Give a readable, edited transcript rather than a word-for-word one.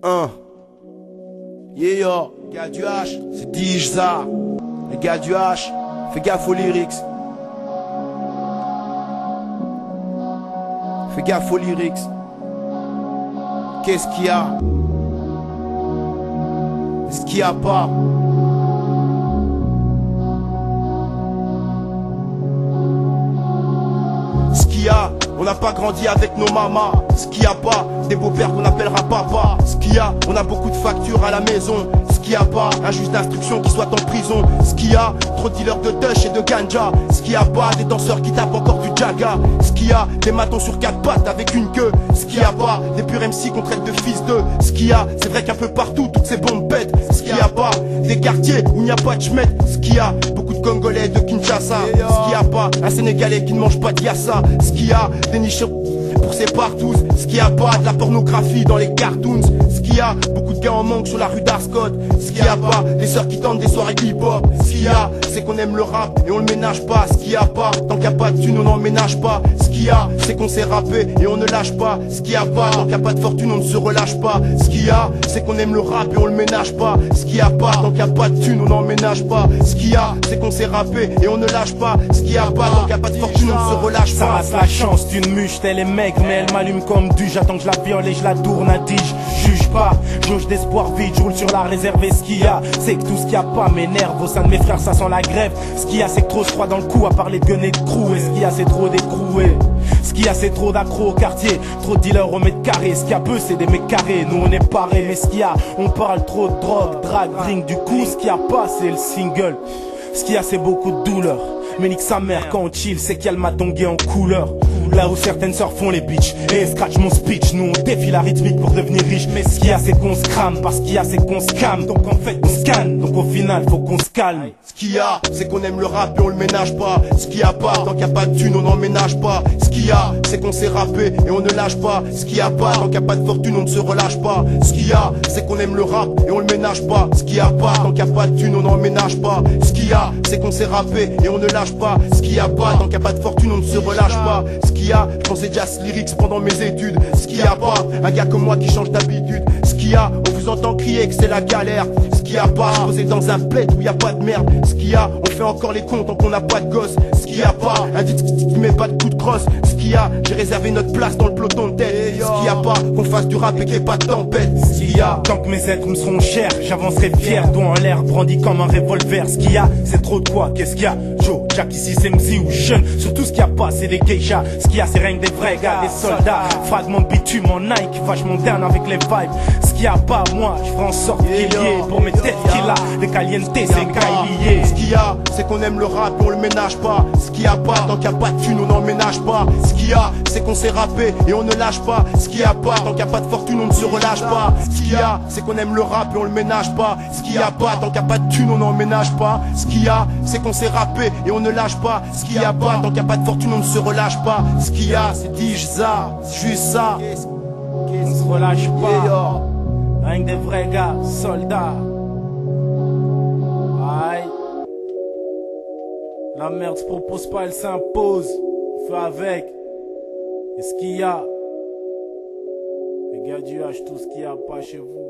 1. Yeah, gars du H, c'est Dijza. Les gars du H, fais gaffe aux lyrics. Fais gaffe aux lyrics. Qu'est-ce qu'il y a? Ce qu'il y a pas? Ce qu'il y a, on n'a pas grandi avec nos mamas. Ce qu'il y a pas, des beaux-pères qu'on appellera papa. Ce qu'il y a, on a beaucoup de factures à la maison. Ce qu'il y a pas, un juge d'instruction qui soit en prison. Ce qu'il y a, trop de dealers de touch et de ganja. Ce qu'il y a pas, des danseurs qui tapent encore du jaga. Ce qu'il y a, des matons sur quatre pattes avec une queue. Ce qu'il y a pas, des purs MC qu'on traite de fils d'eux. Ce qu'il y a, c'est vrai qu'un peu partout toutes ces bombes pètent. Ce qu'il y a pas, des quartiers où il n'y a pas de schmet. Ce qu'il y a, beaucoup de Congolais de Kinshasa. Ce qu'il y a pas, un Sénégalais qui ne mange pas de yassa. Ce qu'il y a, des niches pour ses partous. Ce qu'il y a pas, de la pornographie dans les cartoons. Ce qu'il y a, beaucoup de gars en manque sur la rue d'Arscott. Ce qu'il y a pas, des sœurs qui tentent des soirées hip-hop. Ce qu'il y a, c'est qu'on aime le rap et on le ménage pas. Ce qu'il y a pas, tant qu'il y a pas de thune on n'en ménage pas. Ce qu'il y a, c'est qu'on sait rapper et on ne lâche pas. Ce qu'il y a pas, tant qu'il y a pas de fortune on ne se relâche pas. Ce qu'il y a, c'est qu'on aime le rap et on le ménage pas. Ce qu'il y a pas, tant qu'il y a pas de thune on n'en ménage pas. Ce qu'il y a, c'est qu'on sait rapper et on ne lâche pas. Ce qu'il y a pas, tant qu'il y a pas de fortune on ne se relâche pas. Ça rase la chance d'une muche, elle est maigre mais elle m'allume comme du. J'attends que je la viole et je la tourne à tige. Juge pas, jauge d'espoir vide, je roule sur la réserve. Et ce qu'il y a, c'est que tout ce qu'il y a pas m'énerve. Au sein de mes frères ça sent la grève. Ce qu'il y a c'est que trop se croit dans le coup à parler de gun et de crew. Et ce qu'il y a c'est trop d'écroués. Ce qu'il y a c'est trop d'accros au quartier. Trop de dealers au mètre carré. Ce qu'il y a peu c'est des mecs carrés. Nous on est parés. Mais ce qu'il y a, on parle trop de drogue, drague, drink. Du coup ce qu'il y a pas c'est le single. Ce qu'il y a c'est beaucoup de douleur. Mais nique sa mère quand on chill, c'est qu'il y a le matongué en couleur. Là où certaines sœurs font les bitches et scratch mon speech. Nous on défie la rythmique pour devenir riche. Mais ce qu'il y a c'est qu'on se crame. Parce qu'il y a c'est qu'on se calme. Donc en fait on se scanne. Donc au final faut qu'on se calme. Ce qu'il y a, c'est qu'on aime le rap et on le ménage pas. Ce qu'il y a pas, tant qu'il y a pas de thune on n'en ménage pas. Ce qu'il y a, c'est qu'on sait rapper et on ne lâche pas. Ce qu'il y a pas, tant qu'il y a pas de fortune on ne se relâche pas. Ce qu'il y a, c'est qu'on aime le rap et on le ménage pas. Ce qu'il y a pas, tant qu'il y a pas de thune on n'en ménage pas. Ce qu'il y a, c'est qu'on sait rapper et on ne lâche pas. Ce qu'il y a pas, tant qu'il y a pas de fortune on ne se relâche pas. Ce qu'il y a, je pensais jazz lyrics pendant mes études. Ce qu'il y a pas, un gars comme moi qui change d'habitude. Ce qu'il y a, on vous entend crier que c'est la galère. Ce qu'il y a pas, posé dans un bled où y a pas de merde. Ce qu'il y a, on fait encore les comptes tant qu'on n'a pas de gosse. Ce qu'il y a pas, un dit qui met pas de coup de crosse. Ce qu'il y a, j'ai réservé notre place dans le peloton de tête. Ce qu'il y a pas, qu'on fasse du rap et qu'il n'y ait pas de tempête. Ce qu'il y a, tant que mes êtres me seront chers, j'avancerai fier, doigt en l'air, brandi comme un revolver. Ce qu'il y a, c'est trop de quoi, qu'est-ce qu'il y a? Joe, Jack ici c'est MC ou jeune. Surtout ce qu'il y a pas, c'est des geishas. Ce qu'il y a, c'est rien que des vrais gars, des soldats. Fragments de bitume en Nike, vachement down avec les vibes. Ce qu'il y a pas, moi, je ferai en sorte qu'il y ait. Pour mes têtes qu'il a, des calientes, c'est caillé. Ce qu'il y a, c'est qu'on aime le rap et on le ménage pas. Ce qu'il y a pas, tant qu'il y a pas de thune on n'en ménage pas. Ce qu'il y a, c'est qu'on sait rapper et on ne lâche pas. Ce qu'il y a pas, tant qu'il y a pas de fortune on ne se relâche pas. Ce qu'il y a, c'est qu'on aime le rap et on le ménage pas. Ce qu'il y a pas, tant qu'il y a pas de thune on n'en ménage pas. Ce qu'il y a, c'est qu'on sait rapper et on ne lâche pas. Ce qu'il y a pas, tant qu'il y a pas de fortune on ne se relâche pas. Ce qu'il y a, c'est Dijza, c'est juste ça. On se relâche pas. Rien que des vrais gars, soldats. Aïe. La merde se propose pas, elle s'impose. Fais avec. Et ce qu'il y a, les gars du H, tout ce qu'il y a pas chez vous.